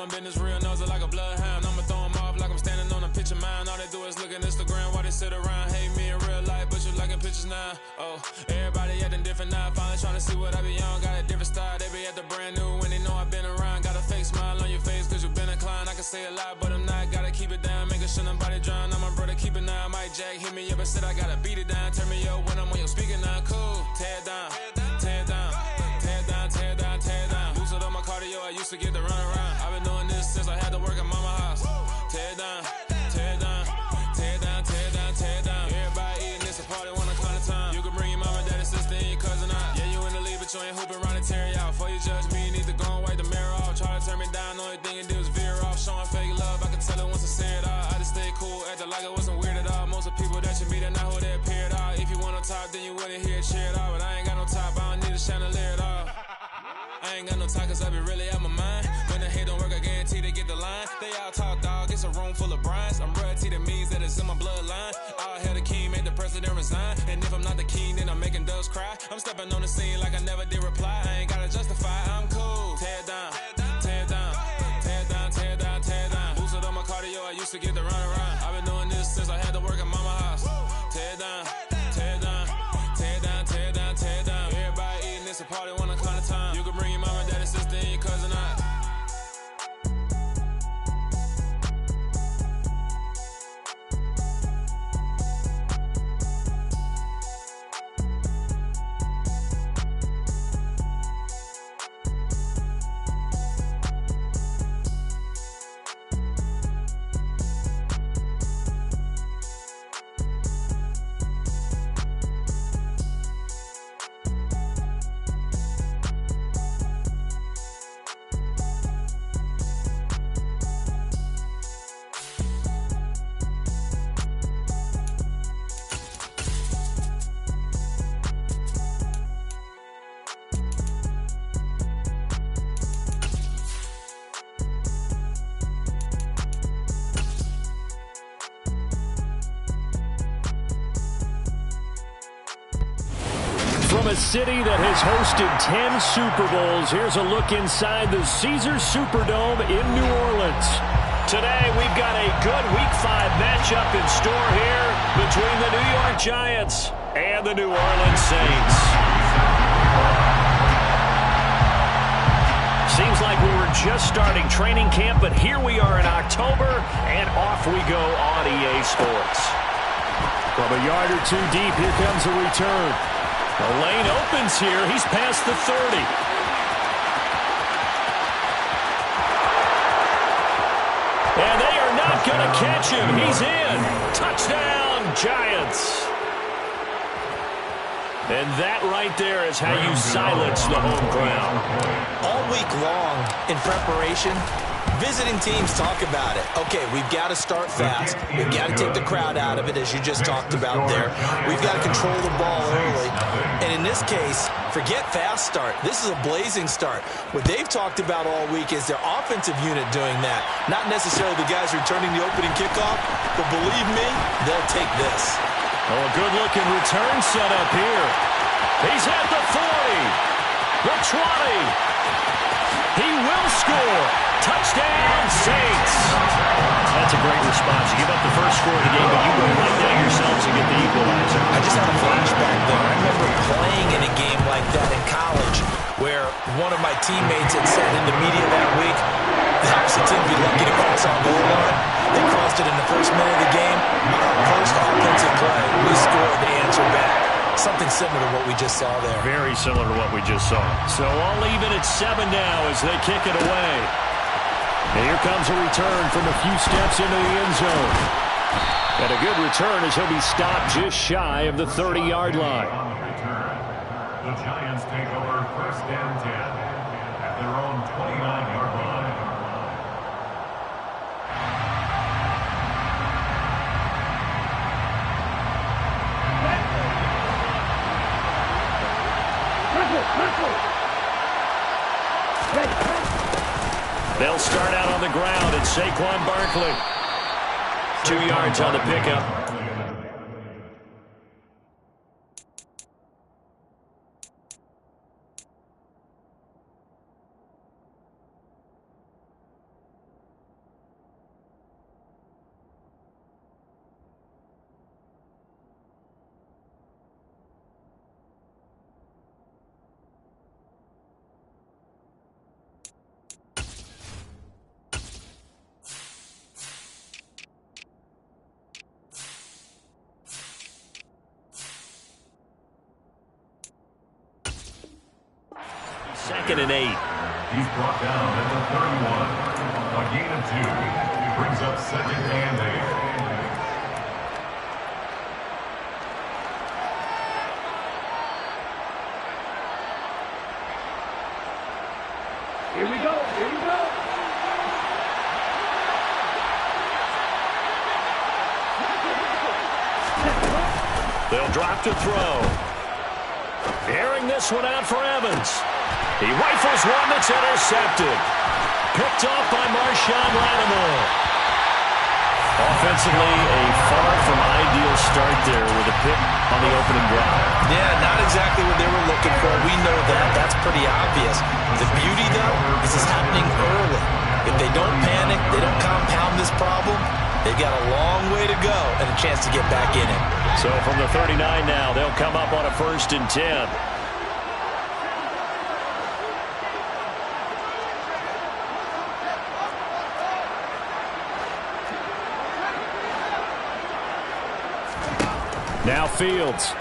my business real, nose it like a bloodhound. I'ma throw 'em off like I'm standing on a picture mound. All they do is look at Instagram while they sit around. Hate me in real life, but you liking pictures now. Oh, everybody acting different now. Finally trying to see what I be on. Got a different style, they be at the brand new when they know I've been around. Got a fake smile on your face cause you been inclined. I can say a lot, but I'm not. Gotta keep it down, making sure nobody drown. I'm my brother, keep it now. Mike Jack hit me up and said I gotta beat it down. Turn me up when I'm on your speaker now. Cool, tear it down, tear it down, tear it down, tear it down, tear it down. Lose it on my cardio, I used to get to run around. I've been doing this since I had to work at mama house. Tear it down, tear it down, tear it down, tear it down, tear it down. Everybody eating this a party one o'clock of time. You can bring your mama, daddy, sister, and your cousin out. Yeah, you in the league, but you ain't hooping around and tear you out. Before you judge me, you need to go and wipe the mirror off. Try to turn me down, only thing you do is veer off. Showing fake love, I can tell it once I see it all. I just stay cool, acting like it wasn't weird at all. Most of the people that you meet are not who they appear at all. If you want on top, then you wouldn't hear it cheer at all. But I ain't got no top, I don't need a chandelier at all. I ain't got no time cause I be really out my mind. When the hate don't work, I guarantee they get the line. They all talk, dog, it's a room full of Bryans. I'm royalty, that means that it's in my bloodline. All hell the king, made the president resign. And if I'm not the king, then I'm making doves cry. I'm stepping on the scene like I never did reply. I ain't gotta justify, I'm cool. Tear it down, tear it down, tear it down, tear it down, tear it down. Boosted on my cardio, I used to get to run around. I've been doing this since I had to work at mama house. Tear it down, tear it down, tear it down, tear it down, tear it down. Everybody eating this a party one o'clock of time. You can bring your mama, daddy, sister, and your cousin out. From a city that has hosted 10 Super Bowls, here's a look inside the Caesars Superdome in New Orleans. Today, we've got a good Week 5 matchup in store here between the New York Giants and the New Orleans Saints. Seems like we were just starting training camp, but here we are in October, and off we go on EA Sports. From a yard or two deep, here comes a return. The lane opens here. He's past the 30. And they are not going to catch him. He's in. Touchdown, Giants. And that right there is how you silence the home crowd. All week long in preparation, visiting teams talk about it. Okay, we've got to start fast. We've got to take the crowd out of it, as you just talked about there. We've got to control the ball early. And in this case, forget fast start. This is a blazing start. What they've talked about all week is their offensive unit doing that. Not necessarily the guys returning the opening kickoff, but believe me, they'll take this. Oh, a good-looking return set up here. He's at the 40, the 20. He will score. Touchdown, Saints. That's a great response. You give up the first score of the game, but you go right down yourselves and get the equalizer. I just had a flashback there. I remember playing in a game like that in college where one of my teammates had said in the media that week, the opposite team would be lucky to cross our goal line. They crossed it in the first minute of the game. On our first offensive play, we scored to answer back. Something similar to what we just saw there. Very similar to what we just saw. So all even at 7 now as they kick it away. And here comes a return from a few steps into the end zone. And a good return as he'll be stopped just shy of the 30-yard line. The Giants take over first and 10 at their own 29-yard line. They'll start out on the ground at Saquon Barkley. 2 yards on the pickup. 2nd and 8. He's brought down at the 31. A gain of 2. Brings up 2nd and 8. Here we go. They'll drop to throw. Airing this one out for Evans. He rifles one that's intercepted. Picked off by Marshawn Lattimore. Offensively, a far from ideal start there with a pick on the opening drive. Yeah, not exactly what they were looking for. We know that. That's pretty obvious. The beauty, though, is it's happening early. If they don't panic, they don't compound this problem, they've got a long way to go and a chance to get back in it. So from the 39 now, they'll come up on a 1st and 10. Now Fields.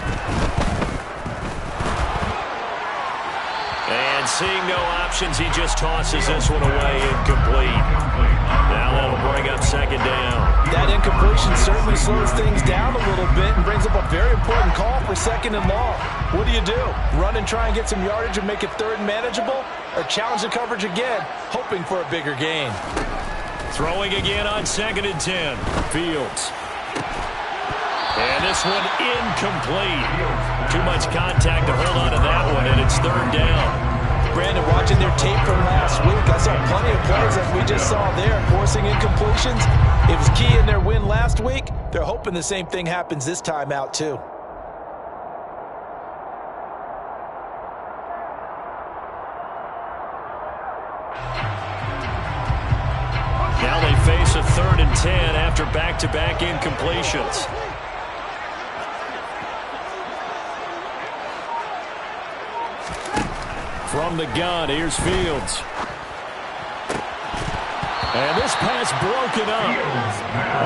And seeing no options, he just tosses this one away, incomplete. Now that'll bring up 2nd down. That incompletion certainly slows things down a little bit and brings up a very important call for 2nd and long. What do? Run and try and get some yardage and make it 3rd and manageable? Or challenge the coverage again, hoping for a bigger gain? Throwing again on 2nd and 10. Fields. And this one incomplete. Too much contact to hold on to that one, and it's 3rd down. Brandon, watching their tape from last week, I saw plenty of plays that we just saw there, forcing incompletions. It was key in their win last week. They're hoping the same thing happens this time out, too. Now they face a 3rd and 10 after back-to-back incompletions. From the gun, here's Fields. And this pass broken up.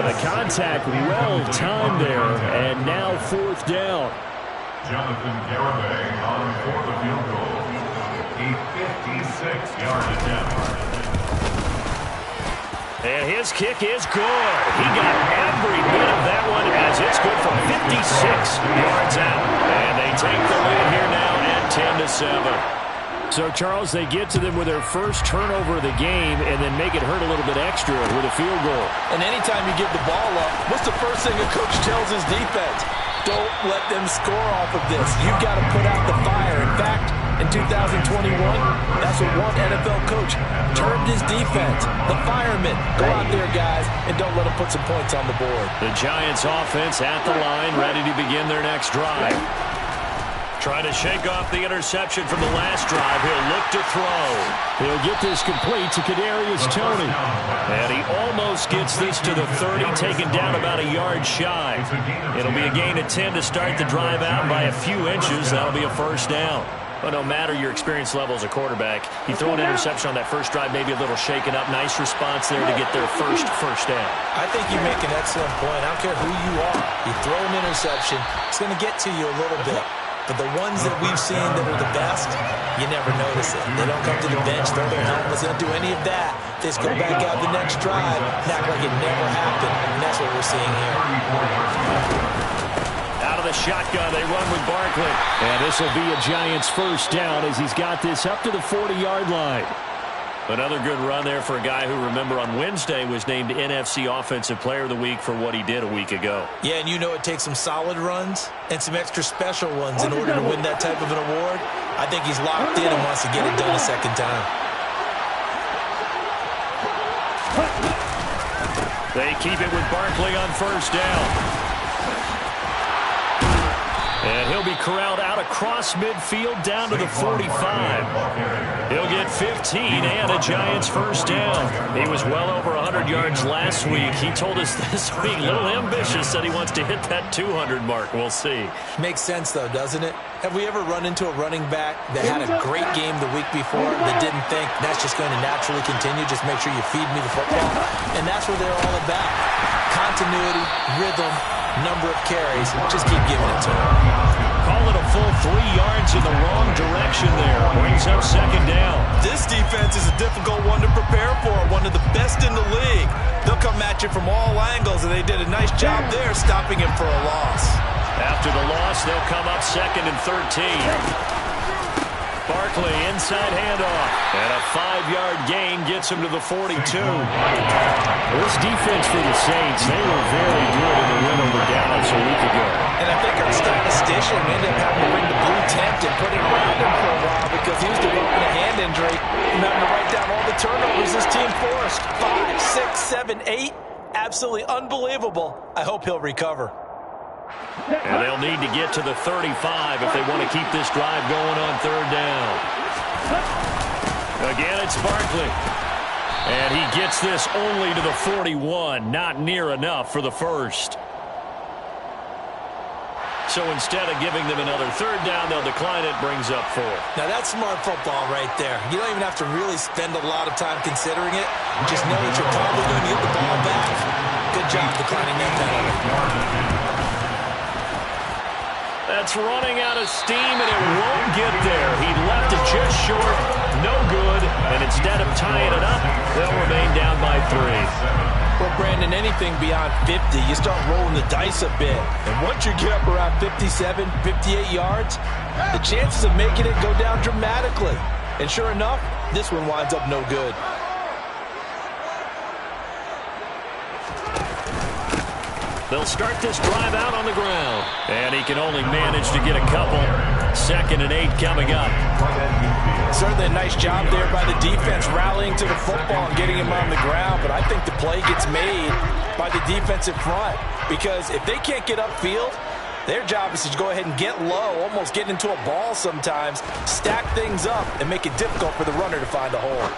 The contact well-timed there, and now 4th down. Jonathan Garibay on for the field goal. A 56-yard attempt. And his kick is good. He got every bit of that one as it's good from 56 yards out. And they take the lead here now at 10-7. So, Charles, they get to them with their first turnover of the game and then make it hurt a little bit extra with a field goal. And anytime you give the ball up, what's the first thing a coach tells his defense? Don't let them score off of this. You've got to put out the fire. In fact, in 2021, that's what one NFL coach termed his defense. The firemen. Go out there, guys, and don't let them put some points on the board. The Giants offense at the line, ready to begin their next drive. Trying to shake off the interception from the last drive. He'll look to throw. He'll get this complete to Kadarius Toney. And he almost gets this to the 30, taken down about a yard shy. It'll be a gain of 10 to start the drive out by a few inches. That'll be a 1st down. But no matter your experience level as a quarterback, you throw an interception on that first drive, maybe a little shaken up. Nice response there to get their first down. I think you make an excellent point. I don't care who you are. You throw an interception, it's going to get to you a little bit. But the ones that we've seen that are the best, you never notice it. They don't come to the bench, throw their helmets, they don't do any of that. They just go back out the next drive and act like it never happened. And that's what we're seeing here. Out of the shotgun, they run with Barkley. And this will be a Giants 1st down as he's got this up to the 40-yard line. Another good run there for a guy who, remember, on Wednesday was named NFC Offensive Player of the Week for what he did a week ago. Yeah, and you know it takes some solid runs and some extra special ones in order to win that type of an award. I think he's locked in and wants to get it done a 2nd time. They keep it with Barkley on 1st down. And he'll be corralled out across midfield down to the 45. He'll get 15 and a Giants 1st down. He was well over 100 yards last week. He told us this week, a little ambitious, said he wants to hit that 200 mark. We'll see. Makes sense, though, doesn't it? Have we ever run into a running back that had a great game the week before that didn't think that's just going to naturally continue? Just make sure you feed me the football. And that's what they're all about. Continuity, rhythm, number of carries. Just keep giving it to him. Call it a full 3 yards in the wrong direction there. Brings up second down. This defense is a difficult one to prepare for, one of the best in the league. They'll come at you from all angles, and they did a nice job there stopping him for a loss. After the loss, they'll come up 2nd and 13. Barkley, inside handoff. And a 5-yard gain gets him to the 42. This defense for the Saints, they were very good in the win over Dallas a week ago. And I think our statistician ended up having to bring the blue tent and put it around him for a while because he was developing a hand injury and having to write down all the turnovers this team forced. 5, 6, 7, 8. Absolutely unbelievable. I hope he'll recover. And they'll need to get to the 35 if they want to keep this drive going on 3rd down. Again, it's Barkley. And he gets this only to the 41. Not near enough for the first. So instead of giving them another 3rd down, they'll decline it, brings up 4. Now that's smart football right there. You don't even have to really spend a lot of time considering it. Just know that you're probably going to get the ball back. Good job declining that penalty. That's running out of steam, and it won't get there. He left it just short, no good, and instead of tying it up, they'll remain down by 3. Well, Brandon, anything beyond 50, you start rolling the dice a bit. And once you get up around 57, 58 yards, the chances of making it go down dramatically. And sure enough, this one winds up no good. They'll start this drive out on the ground. And he can only manage to get a couple. 2nd and 8 coming up. Certainly a nice job there by the defense rallying to the football and getting him on the ground. But I think the play gets made by the defensive front. Because if they can't get upfield, their job is to go ahead and get low, almost get into a ball sometimes, stack things up, and make it difficult for the runner to find a hole.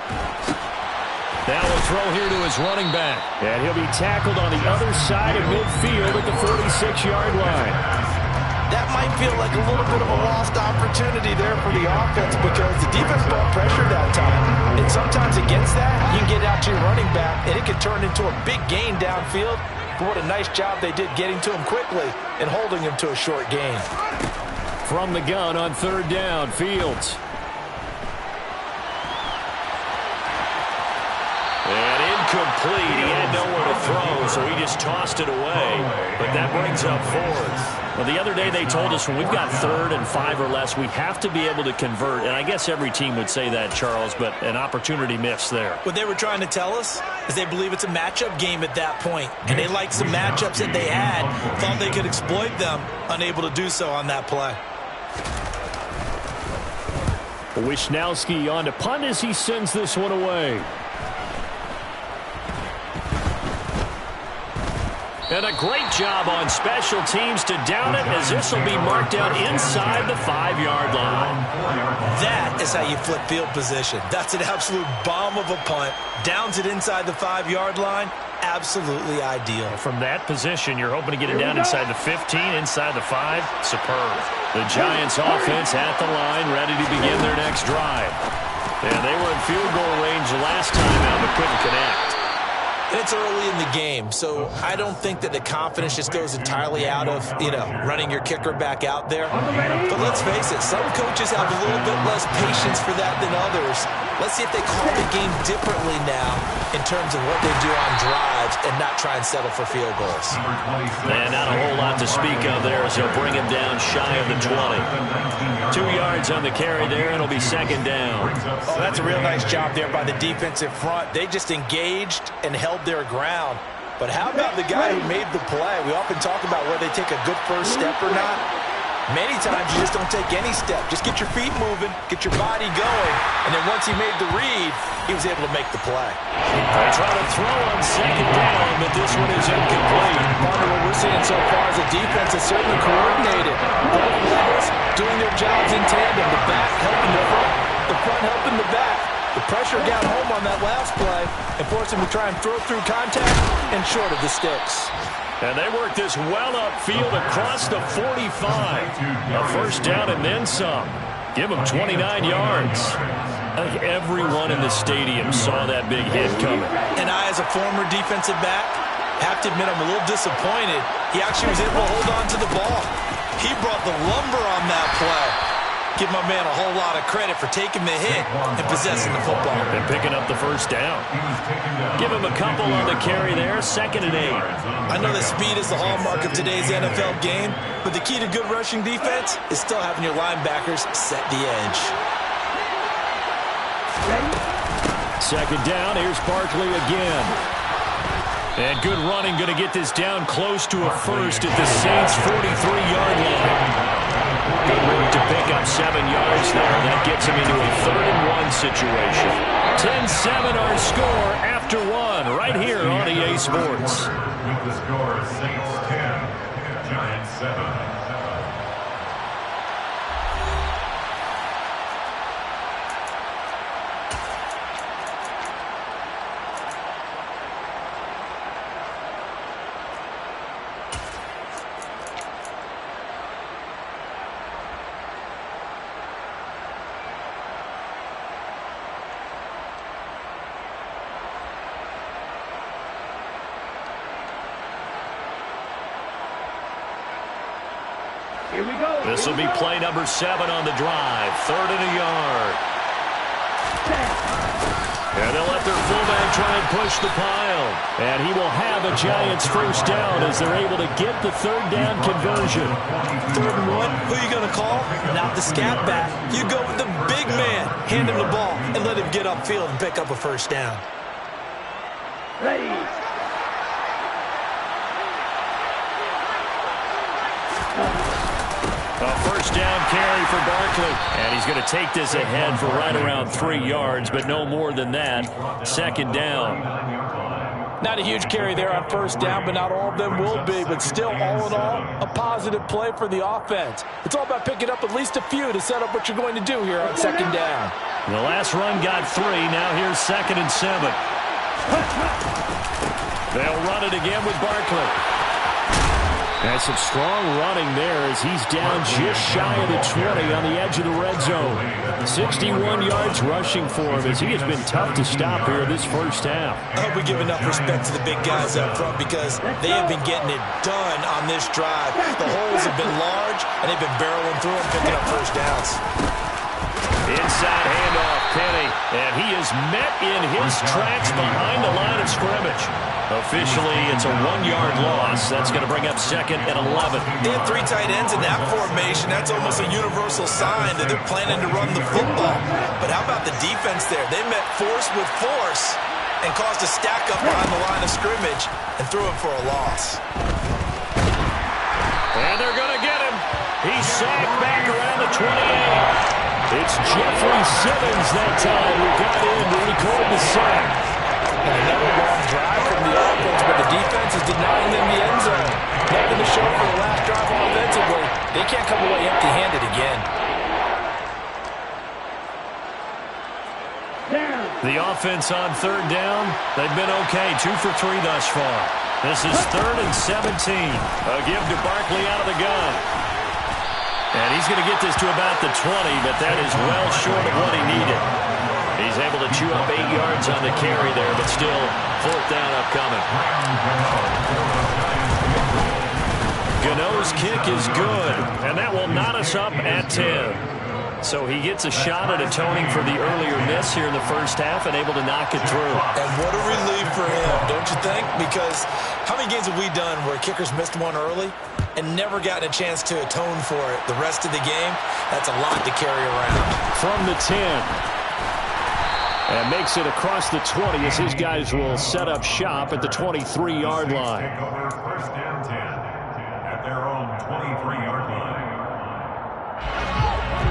Now a throw here to his running back. And he'll be tackled on the other side of midfield at the 46-yard line. That might feel like a little bit of a lost opportunity there for the offense because the defense brought pressure that time. And sometimes against that, you can get out to your running back, and it can turn into a big gain downfield. But what a nice job they did getting to him quickly and holding him to a short gain. From the gun on 3rd down, Fields. And incomplete. He had nowhere to throw, so he just tossed it away. But that brings up 4th. Well, the other day they told us when we've got 3rd and 5 or less, we have to be able to convert. And I guess every team would say that, Charles, but an opportunity missed there. What they were trying to tell us is they believe it's a matchup game at that point. And they liked some matchups that they had, thought they could exploit them, unable to do so on that play. Wishnowski on to punt as he sends this one away. And a great job on special teams to down it as this will be marked out inside the 5-yard line. That is how you flip field position. That's an absolute bomb of a punt. Downs it inside the 5-yard line. Absolutely ideal. From that position, you're hoping to get it down inside the 15, inside the 5. Superb. The Giants offense at the line, ready to begin their next drive. And they were in field goal range last time out, but couldn't connect. It's early in the game, so I don't think that the confidence just goes entirely out of, running your kicker back out there. But let's face it, some coaches have a little bit less patience for that than others. Let's see if they call the game differently now in terms of what they do on drives and not try and settle for field goals. And not a whole lot to speak of there as they'll bring him down shy of the 20. 2 yards on the carry there, and it'll be 2nd down. Oh, that's a real nice job there by the defensive front. They just engaged and held their ground. But how about the guy who made the play? We often talk about whether they take a good first step or not. Many times you just don't take any step. Just get your feet moving, get your body going, and then once he made the read, he was able to make the play. They try to throw on 2nd down, but this one is incomplete. Part of what we're seeing so far is the defense is certainly coordinated. Both levels doing their jobs in tandem. The back helping the front helping the back. The pressure got home on that last play and forced him to try and throw through contact and short of the sticks. And they work this well upfield across the 45. A first down and then some. Give them 29 yards. I think everyone in the stadium saw that big hit coming. And I, as a former defensive back, Have to admit, I'm a little disappointed. He actually was able to hold on to the ball. He brought the lumber on that play. Give my man a whole lot of credit for taking the hit and possessing the football. And picking up the first down. Give him a couple on the carry there, 2nd and 8. I know that speed is the hallmark of today's NFL game, but the key to good rushing defense is still having your linebackers set the edge. 2nd down, here's Barkley again. And good running, going to get this down close to a first at the Saints' 43-yard line. Good move to pick up 7 yards there. That gets him into a 3rd and 1 situation. 10-7 our score after 1 right here on EA Sports. With the score, Saints 10, Giants 7. Here we go. This will be play number 7 on the drive. 3rd and a yard. And they'll let their fullback try and push the pile. And he will have a Giants first down as they're able to get the 3rd down conversion. 3rd and 1, who are you going to call? Not the scat back. You go with the big man. Hand him the ball and let him get upfield and pick up a first down. Ready. A first down carry for Barkley. And he's going to take this ahead for right around 3 yards, but no more than that. 2nd down. Not a huge carry there on first down, but not all of them will be. But still, all in all, a positive play for the offense. It's all about picking up at least a few to set up what you're going to do here on 2nd down. The last run got 3. Now here's 2nd and 7. They'll run it again with Barkley. And some strong running there as he's down just shy of the 20 on the edge of the red zone. 61 yards rushing for him as he has been tough to stop here this first half. I hope we give enough respect to the big guys up front because they have been getting it done on this drive. The holes have been large, and they've been barreling through them, picking up first downs. Inside handoff, Penny, and he is met in his tracks behind the line of scrimmage. Officially, it's a 1-yard loss. That's going to bring up 2nd and 11. They have 3 tight ends in that formation. That's almost a universal sign that they're planning to run the football. But how about the defense there? They met force with force and caused a stack up behind the line of scrimmage and threw him for a loss. And they're going to get him. He's sacked back around the 28. It's Jeffrey Simmons that time who got in to record the sack. Another long drive from the offense, but the defense is denying them the end zone. Nothing to show for the last drive offensively. They can't come away empty-handed again. The offense on 3rd down, they've been okay. 2 for 3 thus far. This is 3rd and 17. A give to Barkley out of the gun. And he's going to get this to about the 20, but that is well short of what he needed. He's able to chew up 8 yards on the carry there, but still 4th down upcoming. Gano's kick is good, and that will knot us up at 10. So he gets a shot at atoning for the earlier miss here in the first half and able to knock it through. And what a relief for him, don't you think? Because how many games have we done where kickers missed one early and never gotten a chance to atone for it the rest of the game? That's a lot to carry around. From the 10. And makes it across the 20 as his guys will set up shop at the 23-yard line. Take over 1st and 10 at their own 23-yard line.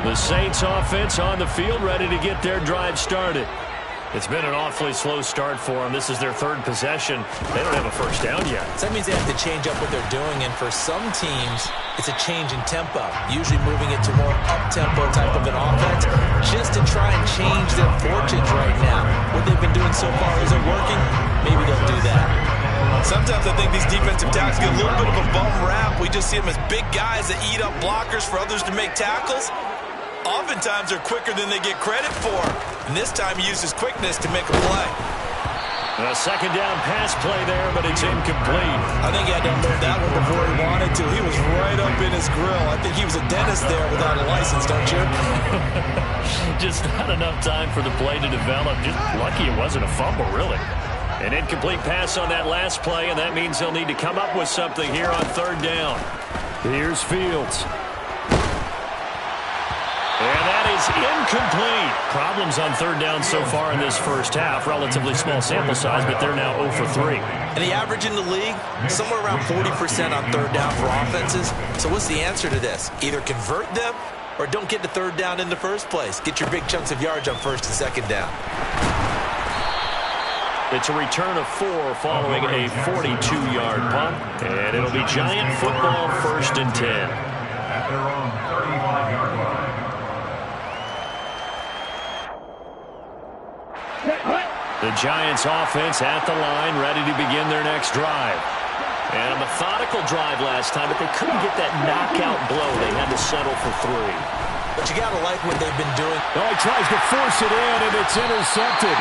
The Saints offense on the field ready to get their drive started. It's been an awfully slow start for them. This is their 3rd possession. They don't have a first down yet. So that means they have to change up what they're doing, and for some teams, it's a change in tempo, usually moving it to more up-tempo type of an offense, just to try and change their fortunes right now. What they've been doing so far isn't working. Maybe they'll do that. Sometimes I think these defensive tackles get a little bit of a bum rap. We just see them as big guys that eat up blockers for others to make tackles. Oftentimes they're quicker than they get credit for. And this time he used his quickness to make a play. A second down pass play there, but it's incomplete. I think he had to unload that one before he wanted to. He was right up in his grill. I think he was a dentist there without a license, don't you? Just not enough time for the play to develop. Just lucky it wasn't a fumble, really. An incomplete pass on that last play, and that means they'll need to come up with something here on third down. Here's Fields. And that is incomplete. Problems on third down so far in this first half. Relatively small sample size, but they're now 0 for 3. And the average in the league, somewhere around 40% on third down for offenses. So what's the answer to this? Either convert them or don't get to third down in the first place. Get your big chunks of yards on first and second down. It's a return of 4 following a 42-yard punt. And it'll be Giant football, 1st and 10. At their own 35-yard line. The Giants offense at the line, ready to begin their next drive. And a methodical drive last time, but they couldn't get that knockout blow. They had to settle for 3. But you got to like what they've been doing. Oh, he tries to force it in, and it's intercepted.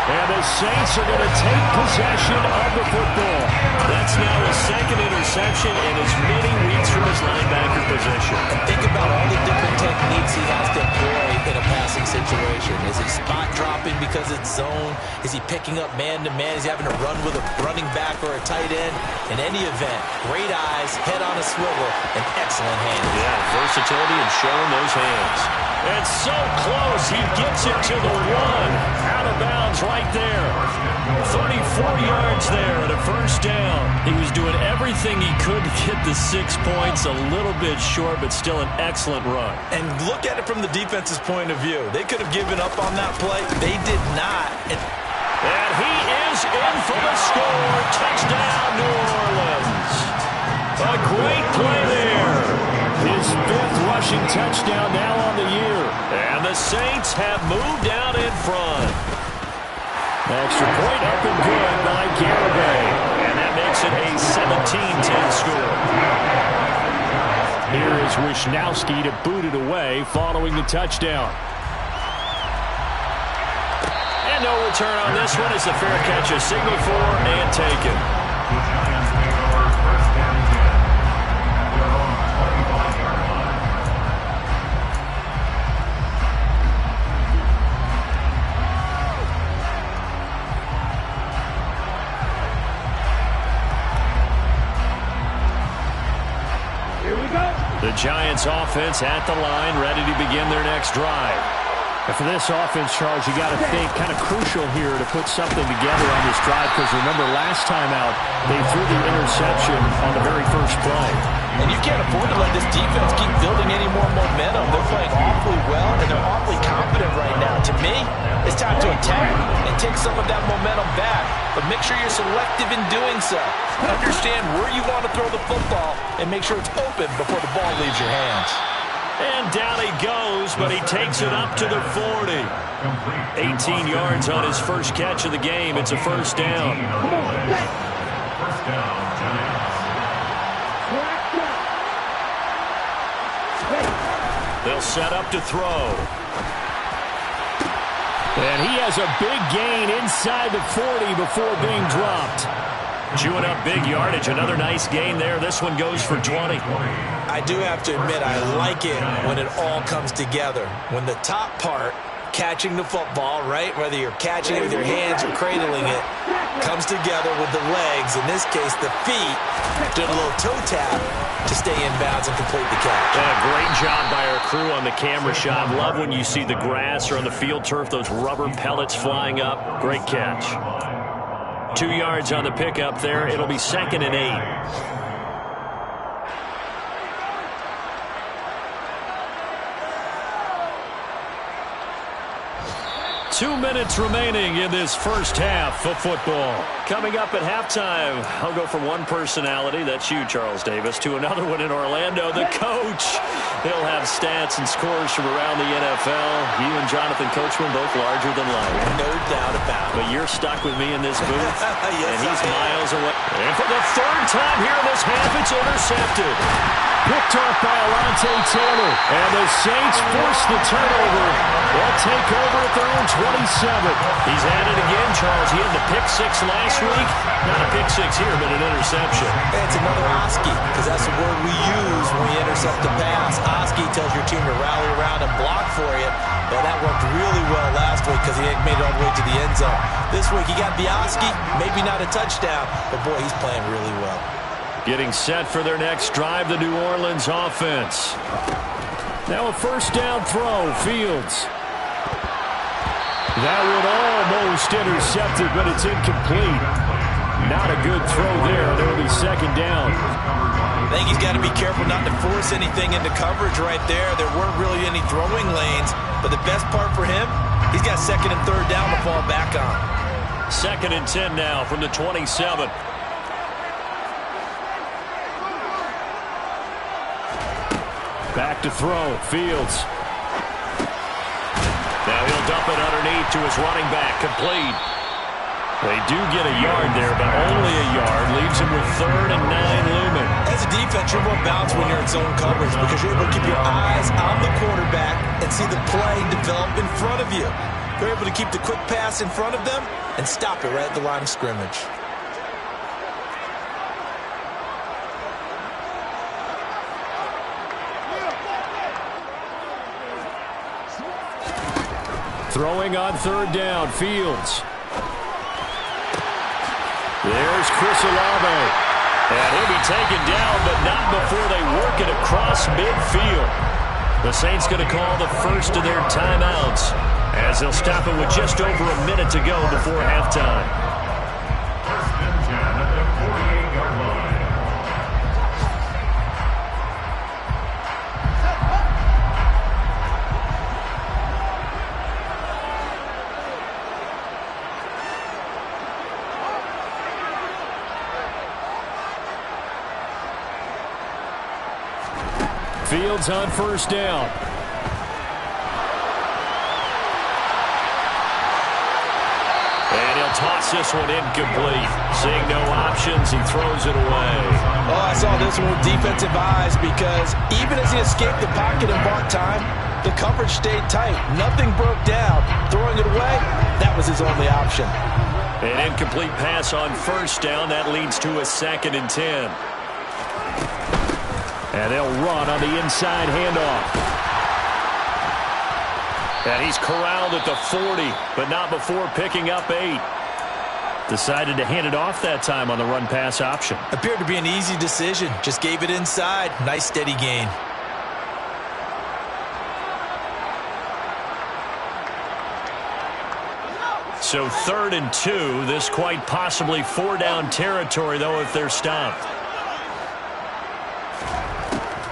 And the Saints are going to take possession of the football. That's now his second interception in as many weeks from his linebacker position. Think about all the different techniques he has to employ in a passing situation. Is he spot dropping because it's zone? Is he picking up man-to-man? Is he having to run with a running back or a tight end? In any event, great eyes, head on a swivel, and excellent hands. Yeah, versatility and showing those hands. And so close, he gets it to the 1. Out of bounds right there. 34 yards there at a first down. He was doing everything he could to get the 6 points. A little bit short, but still an excellent run. And look at it from the defense's point of view. They could have given up on that play. They did not. And he is in for the score. Touchdown, New Orleans. A great play there. His 5th rushing touchdown now on the year. And the Saints have moved out in front. Extra point up and good by Garibay. And that makes it a 17-10 score. Here is Wisnowski to boot it away following the touchdown. And no return on this one as the fair catch is signaled for and taken. The Giants take over 1st and 10 at their own 25-yard line. Here we go. The Giants offense at the line, ready to begin their next drive. And for this offense, Charles, you got to think kind of crucial here to put something together on this drive, because remember last time out, they threw the interception on the very first play. And you can't afford to let this defense keep building any more momentum. They're playing awfully well, and they're awfully confident right now. To me, it's time to attack and take some of that momentum back. But make sure you're selective in doing so. Understand where you want to throw the football and make sure it's open before the ball leaves your hands. And down he goes, but he takes it up to the 40. 18 yards on his first catch of the game. It's a first down. First down, Giants. They'll set up to throw. And he has a big gain inside the 40 before being dropped. Chewing up big yardage. Another nice gain there. This one goes for 20. I do have to admit, I like it when it all comes together. When the top part, catching the football, right, whether you're catching it with your hands or cradling it, comes together with the legs, in this case the feet, did a little toe tap to stay in bounds and complete the catch. Yeah, great job by our crew on the camera shot. Love when you see the grass or on the field turf, those rubber pellets flying up. Great catch. 2 yards on the pickup there. It'll be 2nd and 8. 2 minutes remaining in this first half of football. Coming up at halftime, I'll go from one personality, that's you, Charles Davis, to another one in Orlando, the coach. He'll have stats and scores from around the NFL. You and Jonathan Coachman both larger than life. No doubt about it. But you're stuck with me in this booth, Yes, and he's miles away. And for the third time here in this half, it's intercepted. Picked off by Alontae Taylor. And the Saints force the turnover. They'll take over at their own 27. He's at it again, Charles. He had the pick six last week. Not a pick six here, but an interception. It's another Oski, because that's the word we use when we intercept the pass. Oski tells your team to rally around and block for you. Well, that worked really well last week because he made it all the way to the end zone. This week he got the Oski, maybe not a touchdown, but boy, he's playing really well. Getting set for their next drive, the New Orleans offense. Now a first down throw, Fields. That one almost intercepted, but it's incomplete. Not a good throw there. It'll be second down. I think he's got to be careful not to force anything into coverage right there. There weren't really any throwing lanes, but the best part for him, he's got second and third down to fall back on. 2nd and 10 now from the 27. Back to throw, Fields. Now he'll dump it underneath to his running back, complete. They do get a yard there, but only a yard. Leaves him with 3rd and 9 looming. As a defense, you're more balanced when you're in zone coverage because you're able to keep your eyes on the quarterback and see the play develop in front of you. They're able to keep the quick pass in front of them and stop it right at the line of scrimmage. Throwing on 3rd down, Fields. There's Chris Olave. And he'll be taken down, but not before they work it across midfield. The Saints going to call the first of their timeouts as they'll stop it with just over a minute to go before halftime. 1st and 10 at the 48-yard line. Fields on 1st down. And he'll toss this one incomplete. Seeing no options, he throws it away. Oh, I saw this one with defensive eyes because even as he escaped the pocket and bought time, the coverage stayed tight. Nothing broke down. Throwing it away, that was his only option. An incomplete pass on 1st down. That leads to a 2nd and 10. And they'll run on the inside handoff. And he's corralled at the 40, but not before picking up 8. Decided to hand it off that time on the run-pass option. Appeared to be an easy decision. Just gave it inside. Nice steady gain. So 3rd and 2. This quite possibly 4-down territory, though, if they're stopped.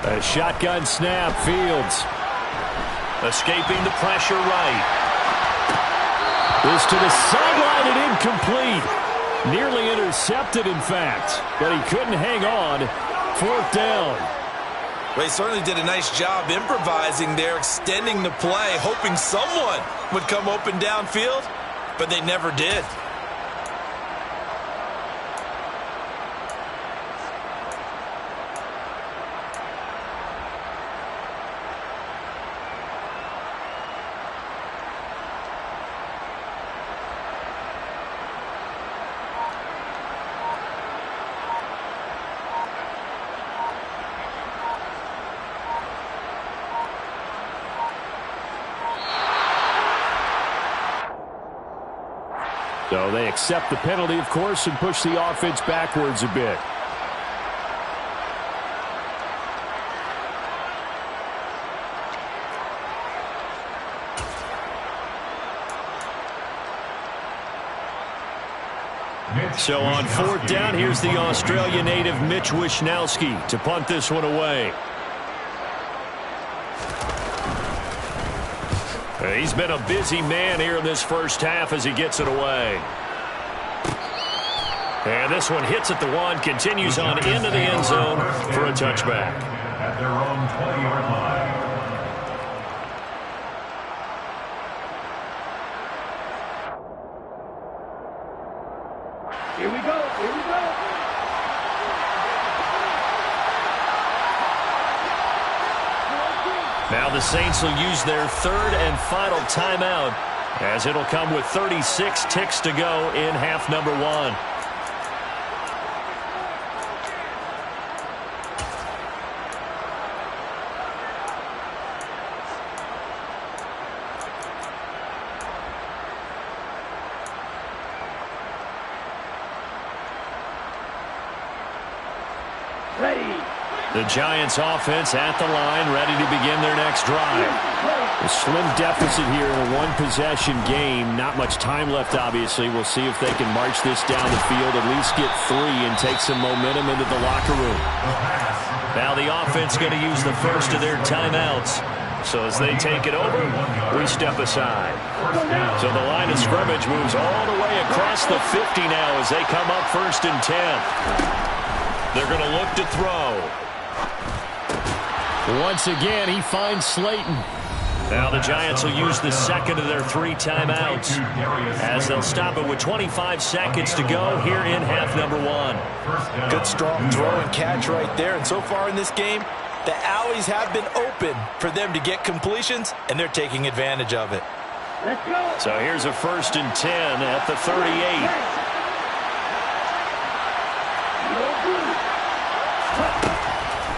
A shotgun snap, Fields. Escaping the pressure right. This to the sideline and incomplete. Nearly intercepted, in fact, but he couldn't hang on. 4th down. Well, he certainly did a nice job improvising there, extending the play, hoping someone would come open downfield, but they never did. So they accept the penalty, of course, and push the offense backwards a bit. So on 4th down, here's the Australia native Mitch Wishnowsky to punt this one away. He's been a busy man here in this first half as he gets it away. And this one hits at the 1, continues on into the end zone for a touchback. At their own 20-yard line. Here we go. Here we go. Now the Saints will use their third and final timeout, as it'll come with 36 ticks to go in half number 1. The Giants offense at the line, ready to begin their next drive. A slim deficit here in a one-possession game. Not much time left, obviously. We'll see if they can march this down the field, at least get 3 and take some momentum into the locker room. Now the offense going to use the first of their timeouts. So as they take it over, we step aside. So the line of scrimmage moves all the way across the 50 now as they come up 1st and 10. They're going to look to throw. Once again, he finds Slayton. Now the Giants will use the second of their 3 timeouts, as they'll stop it with 25 seconds to go here in half number 1. Good strong throw and catch right there. And so far in this game, the alleys have been open for them to get completions, and they're taking advantage of it. Let's go. So here's a 1st and 10 at the 38.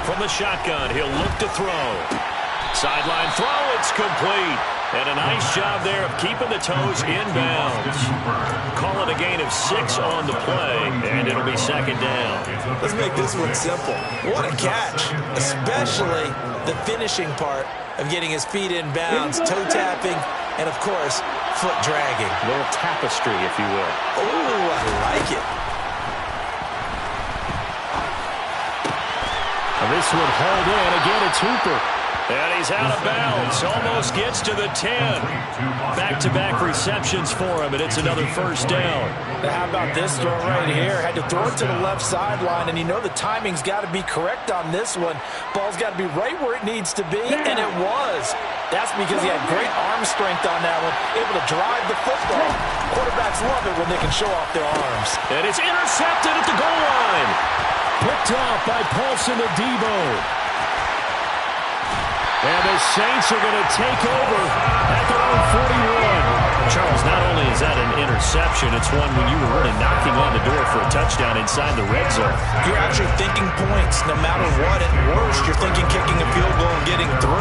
From the shotgun, he'll look to throw. Sideline throw, it's complete. And a nice job there of keeping the toes inbounds. Call it a gain of 6 on the play, and it'll be 2nd down. Let's make this one simple. What a catch, especially the finishing part of getting his feet inbounds, toe tapping, and of course, foot dragging. A little tapestry, if you will. Oh, I like it. This one hauled in. Again, it's Hooper. And he's out of bounds. Almost gets to the 10. Back-to-back receptions for him, and it's another 1st down. Now, how about this throw right here? Had to throw it to the left sideline, and you know the timing's got to be correct on this one. Ball's got to be right where it needs to be, and it was. That's because he had great arm strength on that one, able to drive the football. Quarterbacks love it when they can show off their arms. And it's intercepted at the goal line. Picked off by Paulson Adebo. And the Saints are going to take over at their own 41. Charles, not only is that an interception, it's one when you were really knocking on the door for a touchdown inside the red zone. You're actually thinking points no matter what. At worst, you're thinking kicking a field goal and getting 3.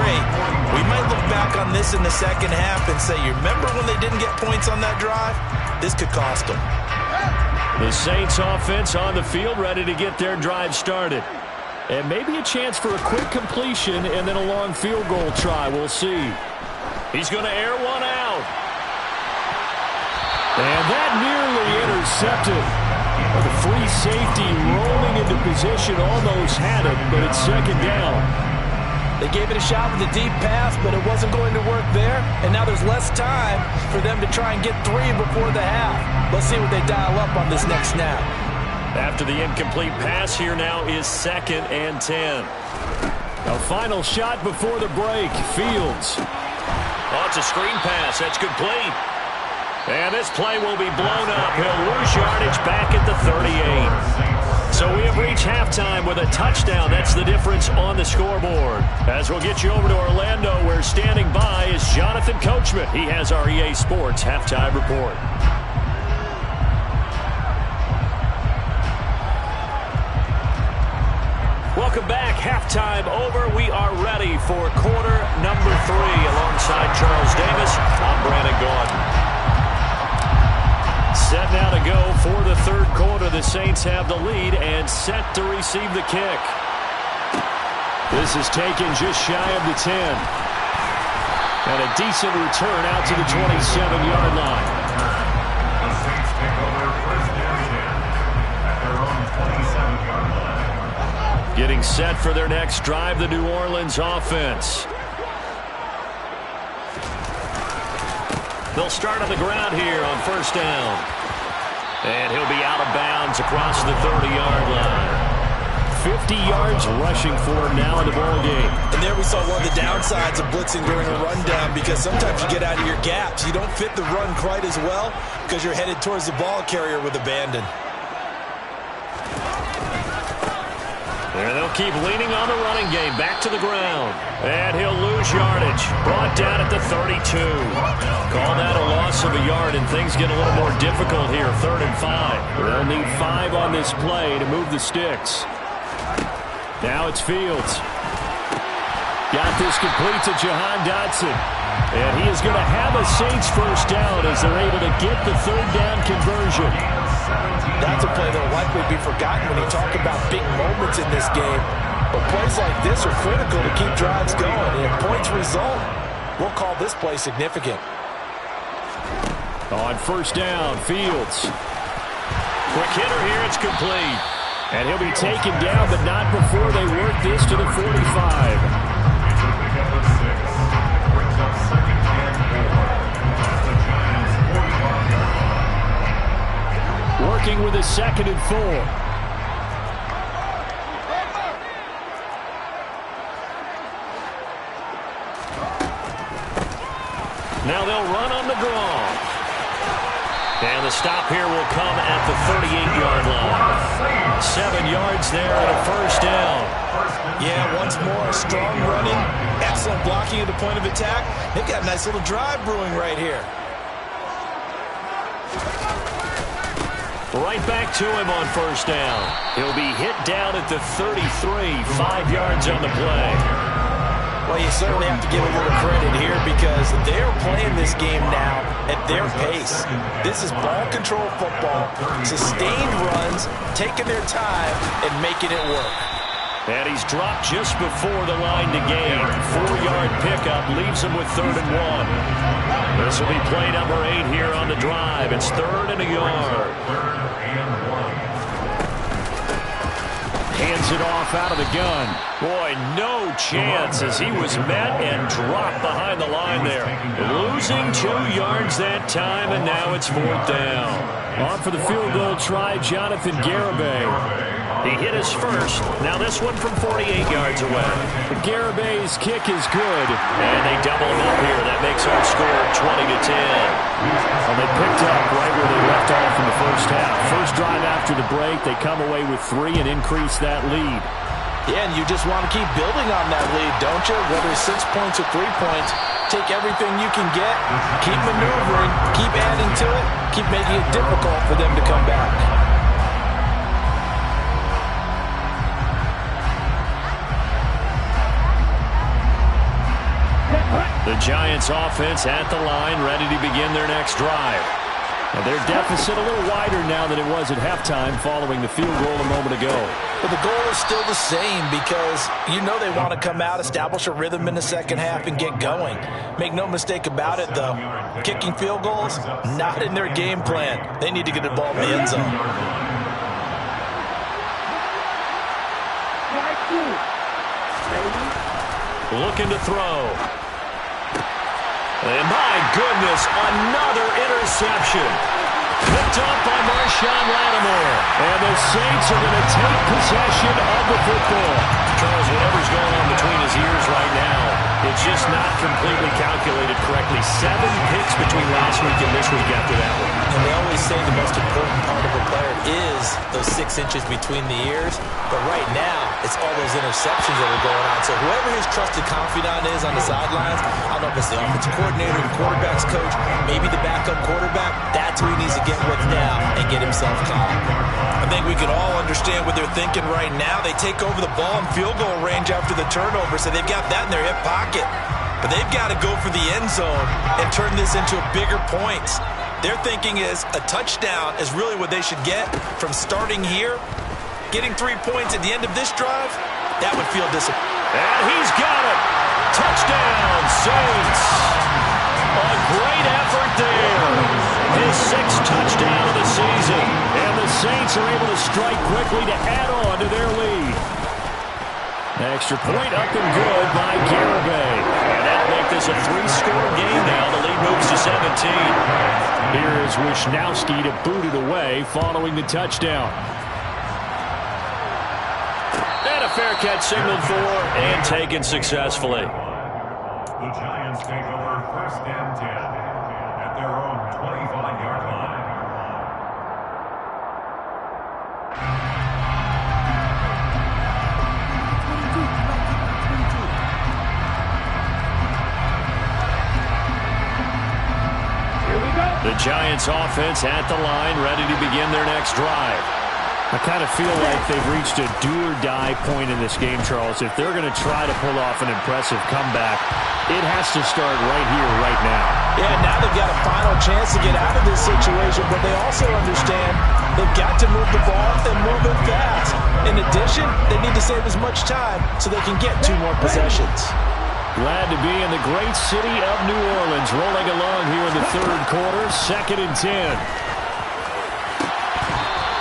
We might look back on this in the second half and say, you remember when they didn't get points on that drive? This could cost them. The Saints offense on the field, ready to get their drive started. And maybe a chance for a quick completion and then a long field goal try. We'll see. He's going to air one out. And that nearly intercepted. The free safety rolling into position, almost had it, but it's 2nd down. They gave it a shot with a deep pass, but it wasn't going to work there. And now there's less time for them to try and get 3 before the half. Let's see what they dial up on this next snap. After the incomplete pass, here now is 2nd and 10. A final shot before the break. Fields. Oh, it's a screen pass. That's complete. And this play will be blown up. He'll lose yardage back at the 38. So we have reached halftime with a touchdown. That's the difference on the scoreboard. As we'll get you over to Orlando, where standing by is Jonathan Coachman. He has our EA Sports halftime report. Welcome back. Halftime over. We are ready for quarter number 3. Alongside Charles Davis, I'm Brandon Gaudin. Set now to go for the 3rd quarter. The Saints have the lead and set to receive the kick. This is taken just shy of the 10. And a decent return out to the 27-yard line. The Saints take over 1st and 10 at their own 27-yard line. Getting set for their next drive, the New Orleans offense. They'll start on the ground here on 1st down. And he'll be out of bounds across the 30-yard line. 50 yards rushing for him now in the ball game. And there we saw one of the downsides of blitzing during a rundown, because sometimes you get out of your gaps. You don't fit the run quite as well because you're headed towards the ball carrier with abandon. And they'll keep leaning on the running game. Back to the ground. And he'll lose yardage. Brought down at the 32. Call that a loss of a yard, and things get a little more difficult here. 3rd and 5. They'll need 5 on this play to move the sticks. Now it's Fields. Got this complete to Jahan Dotson. And he is going to have a Saints first down as they're able to get the 3rd down conversion. That's a play that will likely be forgotten when you talk about big moments in this game. But plays like this are critical to keep drives going. And if points result, we'll call this play significant. On first down, Fields. Quick hitter here, it's complete. And he'll be taken down, but not before they work this to the 45. Working with a 2nd and 4. Now they'll run on the draw. And the stop here will come at the 38-yard line. 7 yards there and a first down. Yeah, once more, strong running, excellent blocking at the point of attack. They've got a nice little drive brewing right here. Right back to him on first down. He'll be hit down at the 33, 5 yards on the play. Well, you certainly have to give a little credit here because they're playing this game now at their pace. This is ball control football, sustained runs, taking their time and making it work. And he's dropped just before the line to gain. 4-yard pickup leaves him with 3rd and 1. This will be play number 8 here on the drive. It's 3rd and a yard. Hands it off out of the gun. Boy, no chance as he was met and dropped behind the line there. Losing 2 yards that time, and now it's 4th down. On for the field goal try, Jonathan Garibay. He hit his first. Now this one from 48 yards away. Garibay's kick is good. And they double him up here. That makes our score 20-10. Well, they picked up right where they left off in the first half. First drive after the break, they come away with 3 and increase that lead. Yeah, and you just want to keep building on that lead, don't you? Whether it's 6 points or 3 points, take everything you can get, keep maneuvering, keep adding to it, keep making it difficult for them to come back. The Giants offense at the line, ready to begin their next drive. And their deficit a little wider now than it was at halftime following the field goal a moment ago. But the goal is still the same because you know they want to come out, establish a rhythm in the second half, and get going. Make no mistake about it, though. Kicking field goals, not in their game plan. They need to get the ball in the end zone. Looking to throw. And my goodness, another interception. Picked up by Marshawn Lattimore. And the Saints are going to take possession of the football. Charles, whatever's going on between his ears right now, it's just not completely calculated correctly. 7 picks between last week and this week after that one. And they always say the most important part of a player is those 6 inches between the ears. But right now, it's all those interceptions that are going on. So whoever his trusted confidant is on the sidelines, I don't know if it's the offensive coordinator, the quarterback's coach, maybe the backup quarterback, that's who he needs to get with now and get himself calm. I think we can all understand what they're thinking right now. They take over the ball in field goal range after the turnover, so they've got that in their hip pocket. But they've got to go for the end zone and turn this into bigger points. Their thinking is a touchdown is really what they should get from starting here. Getting 3 points at the end of this drive, that would feel disappointing. And he's got it. Touchdown, Saints. A great effort there. His 6th touchdown of the season. And the Saints are able to strike quickly to add on to their lead. Extra point up and good by Garibay. And that'll make this a 3-score game now. The lead moves to 17. Here is Wisnowski to boot it away following the touchdown. And a fair catch signaled for and taken successfully. The Giants take over 1st and 10 at their own 25-yard line. The Giants offense at the line, ready to begin their next drive. I kind of feel like they've reached a do-or-die point in this game, Charles. If they're going to try to pull off an impressive comeback, it has to start right here, right now. Yeah, now they've got a final chance to get out of this situation, but they also understand they've got to move the ball and move it fast. In addition, they need to save as much time so they can get 2 more possessions. Glad to be in the great city of New Orleans, rolling along here in the 3rd quarter, 2nd and 10.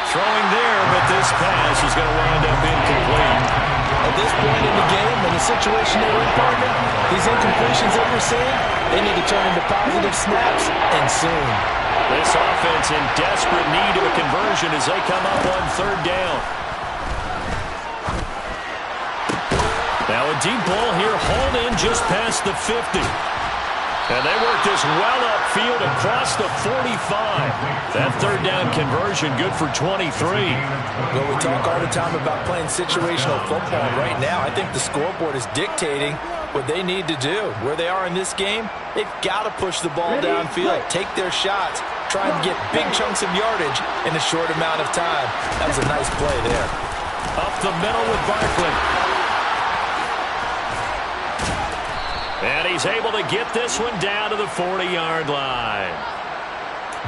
Throwing there, but this pass is going to wind up incomplete. At this point in the game, in the situation they're in, partner, these incompletions that we're seeing, they need to turn into positive snaps, and soon. This offense in desperate need of a conversion as they come up on 3rd down. Now a deep ball here, hauled in just past the 50. And they work this well upfield across the 45. That 3rd down conversion good for 23. Well, we talk all the time about playing situational football. Right now, I think the scoreboard is dictating what they need to do. Where they are in this game, they've got to push the ball downfield, take their shots, try and get big chunks of yardage in a short amount of time. That was a nice play there. Up the middle with Barkley. And he's able to get this one down to the 40-yard line.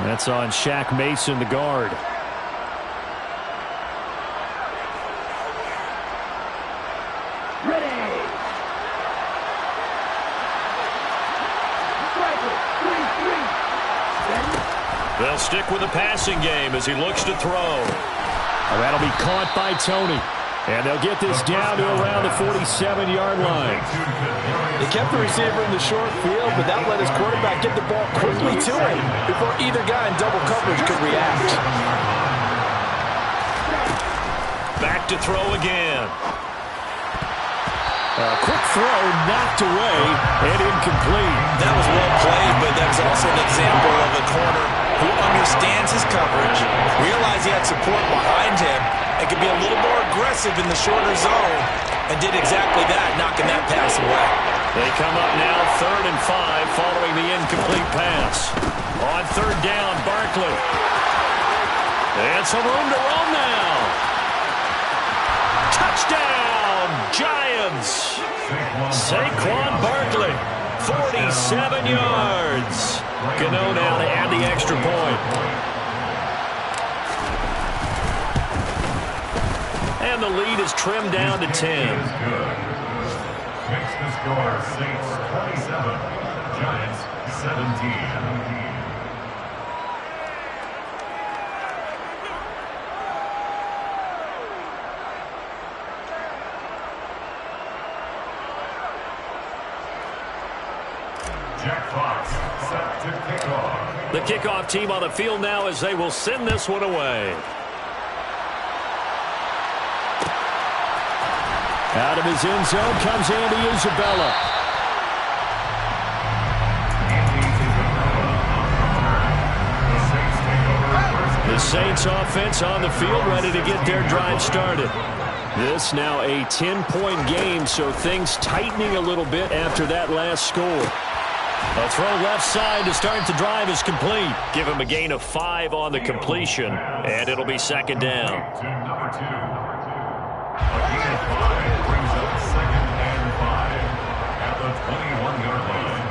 That's on Shaq Mason, the guard. Ready. They'll stick with the passing game as he looks to throw. And that'll be caught by Tony. And they'll get this down to around the 47-yard line. They kept the receiver in the short field, but that let his quarterback get the ball quickly to him before either guy in double coverage could react. Back to throw again. A quick throw knocked away and incomplete. That was well played, but that was also an example of a corner who understands his coverage, realized he had support behind him, and could be a little more aggressive in the shorter zone, and did exactly that, knocking that pass away. They come up now 3rd and 5 following the incomplete pass. On 3rd down, Barkley. And some room to run now. Touchdown, Giants. Saquon Barkley, 47 yards. Gano now to add the extra point. And the lead is trimmed down to 10. Makes the score Saints 27, Giants 17. Jack Fox set to kick off. The kickoff team on the field now as they will send this one away. Out of his end zone comes Andy Isabella. The Saints offense on the field ready to get their drive started. This now a 10-point game, so things tightening a little bit after that last score. A throw left side to start the drive is complete. Give him a gain of 5 on the completion, and it'll be 2nd down. To number 2. A gain of 5 brings up 2nd and 5 at the 21-yard line.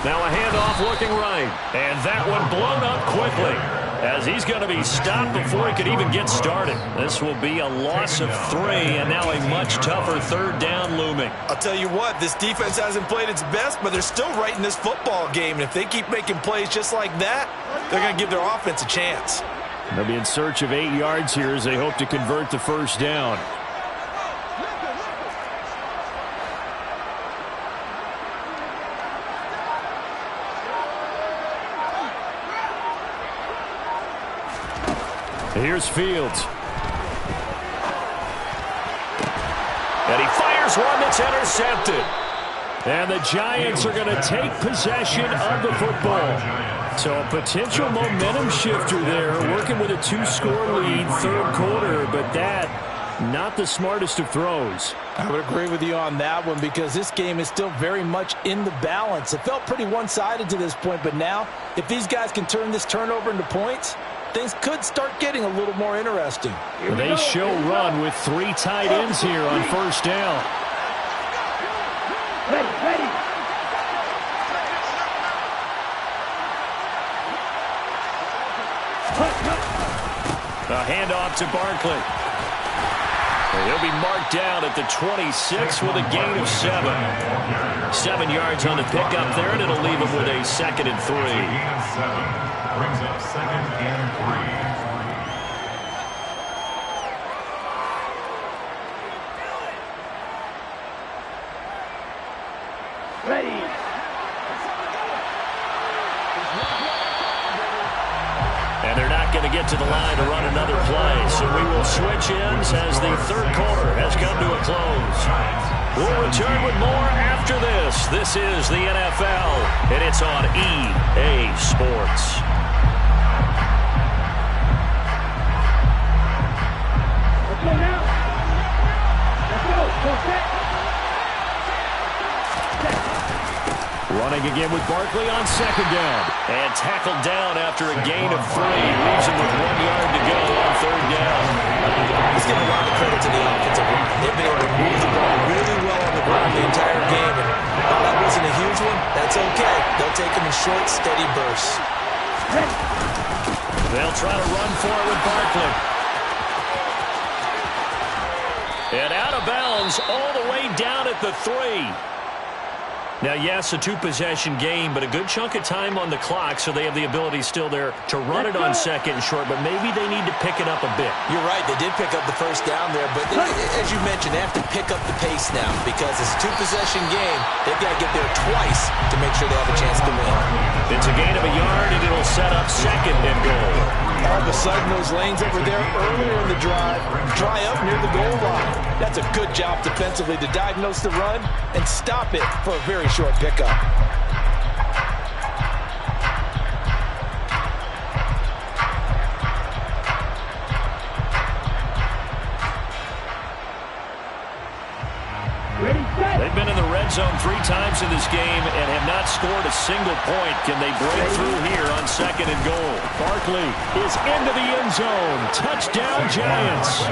Now a handoff looking right, and that one blown up quickly as he's going to be stopped before he could even get started. This will be a loss of 3, and now a much tougher 3rd down looming. I'll tell you what, this defense hasn't played its best, but they're still right in this football game. And if they keep making plays just like that, they're going to give their offense a chance. They'll be in search of 8 yards here as they hope to convert the 1st down. Here's Fields. And he fires one that's intercepted. And the Giants are going to take possession of the football. So a potential momentum shifter there, working with a 2-score lead, third quarter, but that, not the smartest of throws. I would agree with you on that one because this game is still very much in the balance. It felt pretty one-sided to this point, but now, if these guys can turn this turnover into points, things could start getting a little more interesting. They show run with 3 tight ends here on first down. Ready. A handoff to Barkley. He'll be marked down at the 26 with a gain of 7. 7 yards on the pickup there, and it'll leave him with a 2nd and 3. Gain of 7 brings up 2nd and 3. Ready. And they're not going to get to the line to run another play. So we will switch ins as the third quarter has come to a close. We'll return with more after this. This is the NFL, and it's on EA Sports. Let's go now. Let's go. Go set. Running again with Barkley on 2nd down. And tackled down after a gain of 3. Leaves him with 1 yard to go on 3rd down. Let's give a lot of credit to the offensive line. They've been able to move the ball really well on the ground the entire game. And while that wasn't a huge one, that's okay. They'll take them in short, steady bursts. They'll try to run for it with Barkley. And out of bounds all the way down at the 3. Now, yes, a 2-possession game, but a good chunk of time on the clock, so they have the ability still there to run it on 2nd and short, but maybe they need to pick it up a bit. You're right. They did pick up the first down there, but as you mentioned, they have to pick up the pace now because it's a 2-possession game. They've got to get there twice to make sure they have a chance to win. It's a gain of a yard, and it'll set up 2nd and goal. All of a sudden, those lanes that were there earlier in the drive dry up near the goal line. That's a good job defensively to diagnose the run and stop it for a very short pickup. They've been in the red zone 3 times in this game and have not scored a single point. Can they break through here on 2nd and goal? Barkley is into the end zone. Touchdown, Giants.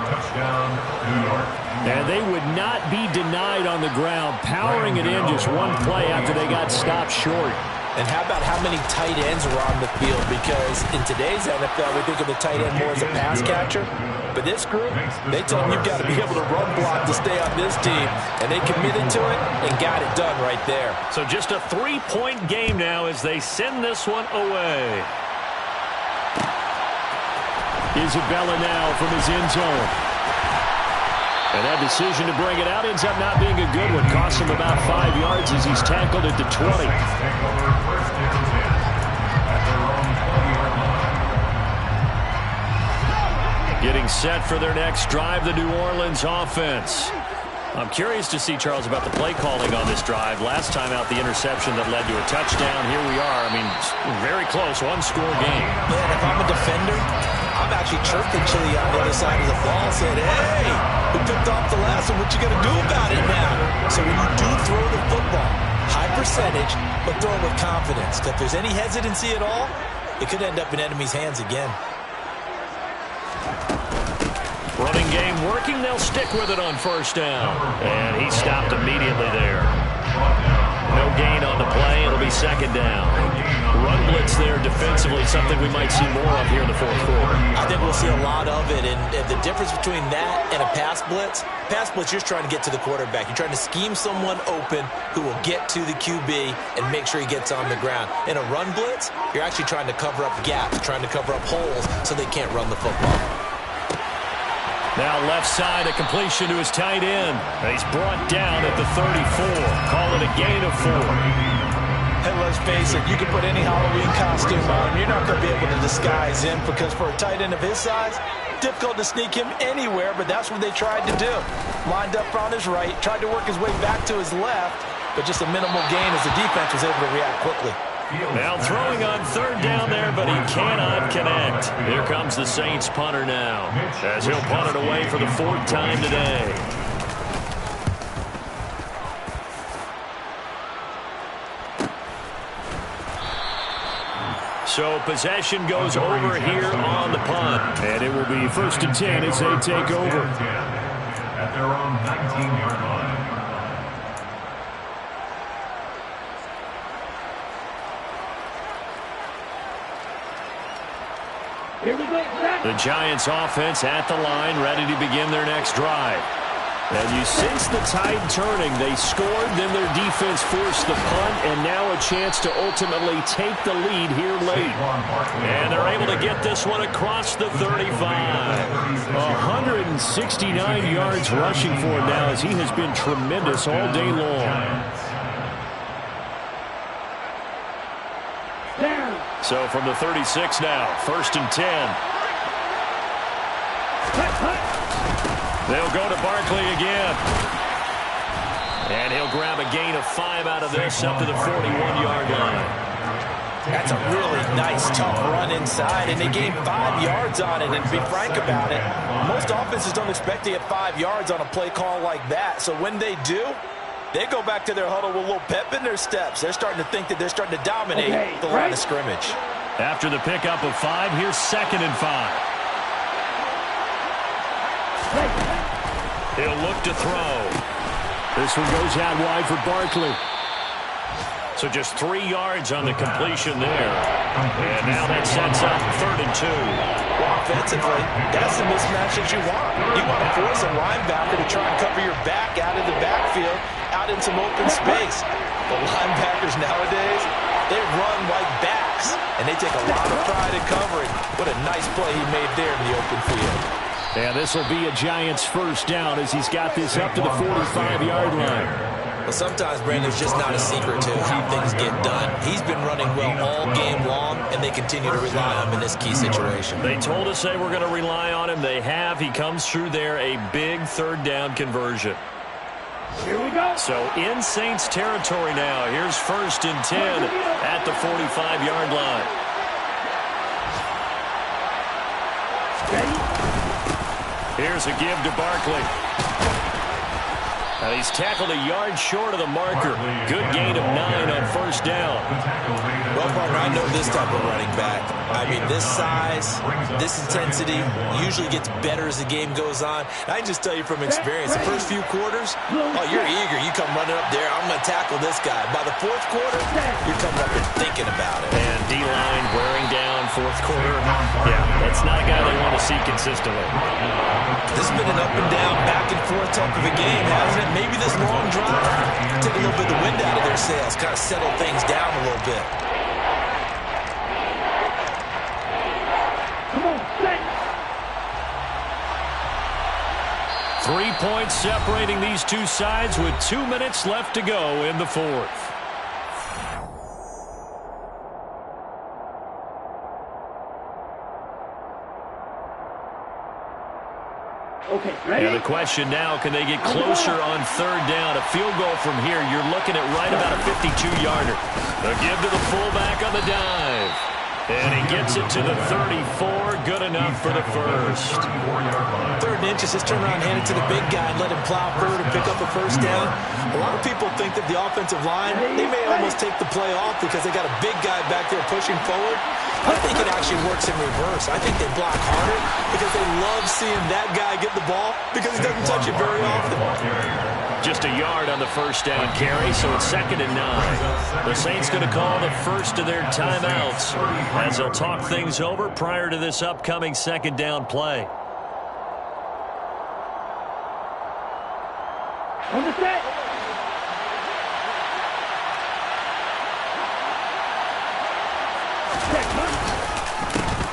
Touchdown, New York. And they would not be denied on the ground, powering it in just one play after they got stopped short. And how about how many tight ends are on the field? Because in today's NFL, we think of the tight end more as a pass catcher. But this group, they tell them you've got to be able to run block to stay on this team. And they committed to it and got it done right there. So just a 3-point game now as they send this one away. Isabella now from his end zone. And that decision to bring it out ends up not being a good one. Costs him about 5 yards as he's tackled at the 20. Getting set for their next drive, the New Orleans offense. I'm curious to see, Charles, about the play calling on this drive. Last time out, the interception that led to a touchdown. Here we are. I mean, very close, 1-score game. Man, if I'm a defender, I'm actually chirping Chili on the other side of the ball, saying, hey, we picked off the last one. What you going to do about it now? So when you do throw the football, high percentage, but throw it with confidence. If there's any hesitancy at all, it could end up in enemy's hands again. Running game working. They'll stick with it on first down. And he stopped immediately there. No gain on the play. It'll be 2nd down. Run blitz there defensively, something we might see more of here in the 4th quarter. I think we'll see a lot of it. And the difference between that and a pass blitz, you're just trying to get to the quarterback. You're trying to scheme someone open who will get to the QB and make sure he gets on the ground. In a run blitz, you're actually trying to cover up gaps, trying to cover up holes so they can't run the football. Now left side, a completion to his tight end. He's brought down at the 34. Call it a gain of 4. Hey, let's face it, you can put any Halloween costume on him. You're not going to be able to disguise him because for a tight end of his size, difficult to sneak him anywhere, but that's what they tried to do. Lined up on his right, tried to work his way back to his left, but just a minimal gain as the defense was able to react quickly. Now throwing on third down there, but he cannot connect. Here comes the Saints punter now, as he'll punt it away for the 4th time today. So possession goes over here on the punt. And it will be 1st and 10 as they take over. At their own 19-yard line. Here we go. The Giants offense at the line, ready to begin their next drive. And you sense the tide turning. They scored, then their defense forced the punt, and now a chance to ultimately take the lead here late. And they're able to get this one across the 35. 169 yards rushing for him now, as he has been tremendous all day long. So from the 36 now, 1st and 10. They'll go to Barkley again. And he'll grab a gain of 5 out of this up to the 41-yard line. That's a really nice, tough run inside, and they gained 5 yards on it. And to be frank about it, most offenses don't expect to get 5 yards on a play call like that. So when they do, they go back to their huddle with a little pep in their steps. They're starting to think that they're starting to dominate the line of scrimmage. After the pickup of 5, here's 2nd and 5. He'll look to throw. This one goes out wide for Barkley. So just 3 yards on the completion there. And now that sets up 3rd and 2. Well, offensively, that's the mismatch that you want. You want to force a linebacker to try and cover your back out of the backfield, out in some open space. The linebackers nowadays, they run like backs, and they take a lot of pride in covering. What a nice play he made there in the open field. And this will be a Giants 1st down as he's got this up to the 45-yard line. Well, sometimes, Brandon, it's just not a secret to how things get done. He's been running well all game long, and they continue to rely on him in this key situation. They told us they were going to rely on him. They have. He comes through there, a big 3rd down conversion. Here we go. So in Saints territory now. Here's 1st and 10 at the 45-yard line. Here's a give to Barkley. And he's tackled a yard short of the marker. Good gain of 9 on 1st down. Well, partner, I know this type of running back. I mean, this size, this intensity usually gets better as the game goes on. And I can just tell you from experience, the first few quarters, oh, you're eager. You come running up there, I'm going to tackle this guy. By the 4th quarter, you're coming up and thinking about it. And D-line wearing down 4th quarter. Yeah, that's not a guy they want to see consistently. This has been an up and down, back and forth type of a game, hasn't it? Maybe this long drive take a little bit of the wind out of their sails, kind of settle things down a little bit. Come on, set. 3 points separating these two sides with 2 minutes left to go in the 4th. Okay, ready? And the question now, can they get closer on 3rd down? A field goal from here, you're looking at right about a 52-yarder. The give to the fullback on the dive. And he gets it to the 34. Good enough for the 1st. 3rd and inches, just turn around and hand it to the big guy and let him plow forward and pick up a 1st down. A lot of people think that the offensive line, they may almost take the play off because they got a big guy back there pushing forward. I think it actually works in reverse. I think they block harder because they love seeing that guy get the ball because he doesn't touch it very often. Just a yard on the 1st down carry, so it's 2nd and 9. The Saints going to call the first of their timeouts as they'll talk things over prior to this upcoming 2nd down play. On the set.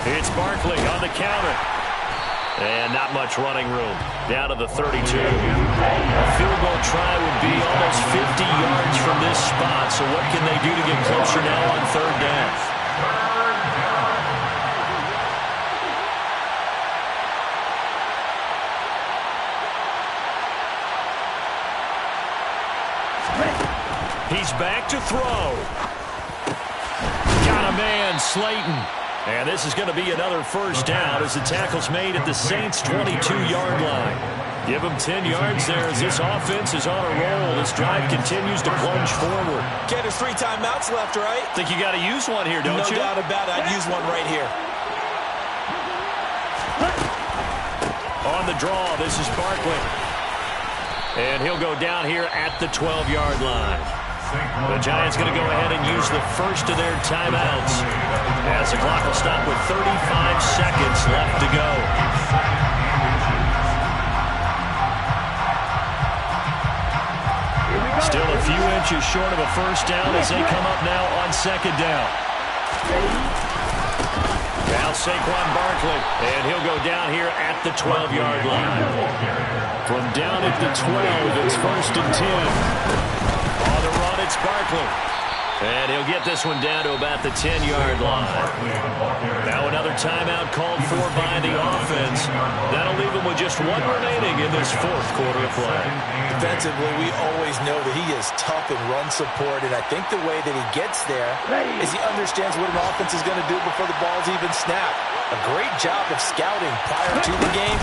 It's Barkley on the counter. And not much running room. Down to the 32. A field goal try would be almost 50 yards from this spot. So what can they do to get closer now on third down? He's back to throw. Got a man, Slayton. And this is going to be another first down as the tackle's made at the Saints' 22-yard line. Give them 10 yards there as this offense is on a roll. This drive continues to plunge forward. Get there's 3 timeouts left, right? Think you got to use one here, don't you? No doubt about it. I'd use one right here. On the draw, this is Barkley. And he'll go down here at the 12-yard line. The Giants going to go ahead and use the first of their timeouts as the clock will stop with 35 seconds left to go. Still a few inches short of a first down as they come up now on second down. Now Saquon Barkley, and he'll go down here at the 12-yard line. From down at the 12, it's first and 10. On the run, it's Barkley. And he'll get this one down to about the 10-yard line. Now another timeout called for by the offense. That'll leave him with just one remaining in this fourth quarter of play. Defensively, we always know that he is tough in run support, and I think the way that he gets there is he understands what an offense is going to do before the ball's even snapped. A great job of scouting prior to the game,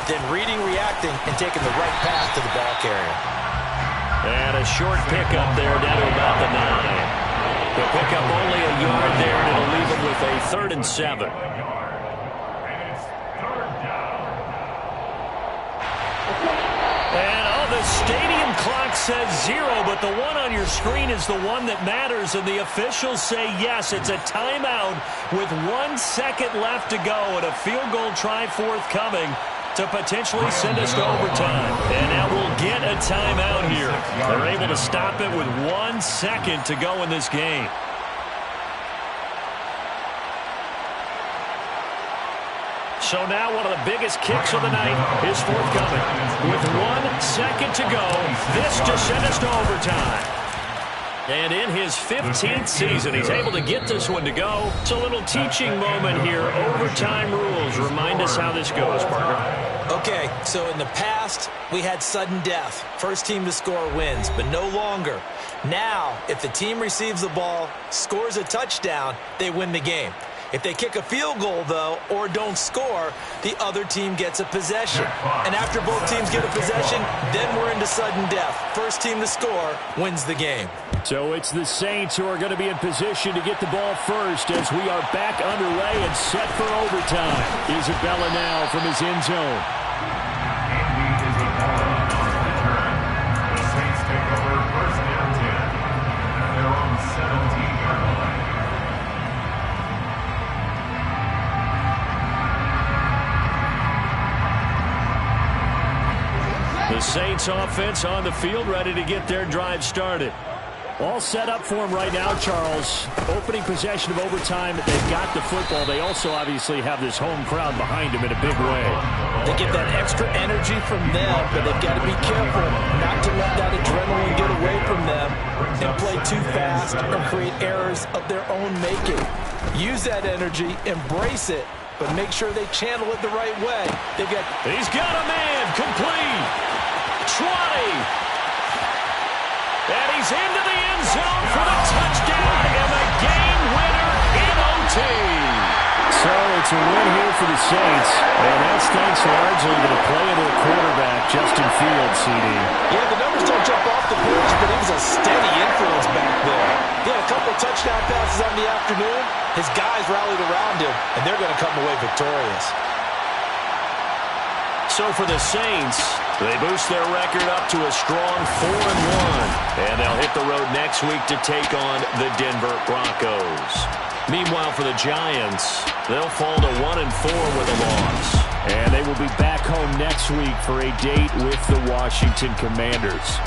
then reading, reacting, and taking the right path to the ball carrier. And a short pickup there down to about the 9. He'll pick up only a yard there, and it'll leave him with a 3rd and 7. And the stadium clock says 0, but the one on your screen is the one that matters, and the officials say yes, it's a timeout with 1 second left to go, and a field goal try forthcoming to potentially send us to overtime. And now we'll get a timeout here. They're able to stop it with 1 second to go in this game. So now one of the biggest kicks of the night is forthcoming. With 1 second to go, this to send us to overtime. And in his 15th season, he's able to get this one to go. It's a little teaching moment here. Overtime rules. Remind us how this goes, partner. Okay, so in the past, we had sudden death. First team to score wins, but no longer. Now, if the team receives the ball, scores a touchdown, they win the game. If they kick a field goal, though, or don't score, the other team gets a possession. And after both teams get a possession, then we're into sudden death. First team to score wins the game. So it's the Saints who are going to be in position to get the ball first as we are back underway and set for overtime. Isabella now from his end zone. The Saints take over first and 10 at their own 17-yard line. The Saints offense on the field, ready to get their drive started. All set up for them right now, Charles. Opening possession of overtime. They've got the football. They also obviously have this home crowd behind them in a big way. They get that extra energy from them, but they've got to be careful not to let that adrenaline get away from them and play too fast or create errors of their own making. Use that energy, embrace it, but make sure they channel it the right way. He's got a man, complete. 20. And he's into the end zone for the touchdown and the game winner in OT. So it's a win here for the Saints, and that's thanks largely to the play of their quarterback, Justin Fields, CD. Yeah, the numbers don't jump off the page, but he was a steady influence back there. He had a couple touchdown passes on the afternoon. His guys rallied around him, and they're going to come away victorious. So for the Saints, they boost their record up to a strong 4-1. And they'll hit the road next week to take on the Denver Broncos. Meanwhile, for the Giants, they'll fall to 1-4 with a loss. And they will be back home next week for a date with the Washington Commanders.